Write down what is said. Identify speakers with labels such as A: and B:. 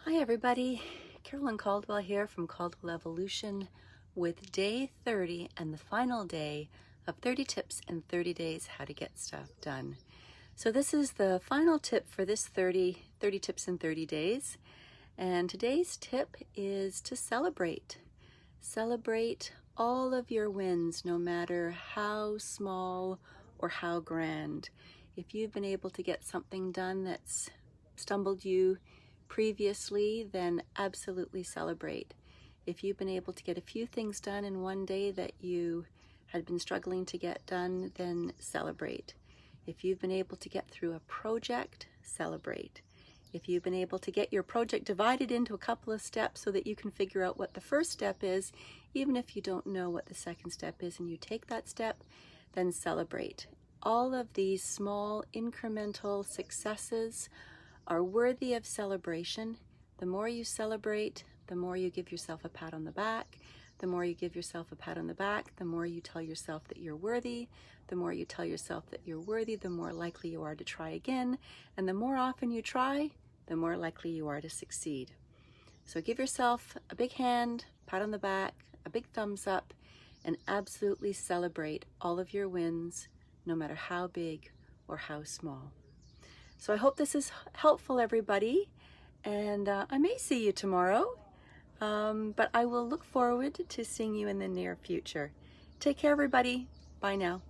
A: Hi everybody, Carolyn Caldwell here from Caldwell Evolution with day 30 and the final day of 30 tips in 30 days how to get stuff done. So this is the final tip for this 30 tips in 30 days, and today's tip is to celebrate. Celebrate all of your wins, no matter how small or how grand. If you've been able to get something done that's stumbled you previously, then absolutely celebrate. If you've been able to get a few things done in one day that you had been struggling to get done, then celebrate. If you've been able to get through a project, celebrate. If you've been able to get your project divided into a couple of steps so that you can figure out what the first step is, even if you don't know what the second step is, and you take that step, then celebrate. All of these small incremental successes are worthy of celebration. The more you celebrate, the more you give yourself a pat on the back. The more you give yourself a pat on the back, the more you tell yourself that you're worthy. The more you tell yourself that you're worthy, the more likely you are to try again. And the more often you try, the more likely you are to succeed. So give yourself a big hand, pat on the back, a big thumbs up, and absolutely celebrate all of your wins, no matter how big or how small. So I hope this is helpful, everybody, and I may see you tomorrow, but I will look forward to seeing you in the near future. Take care, everybody. Bye now.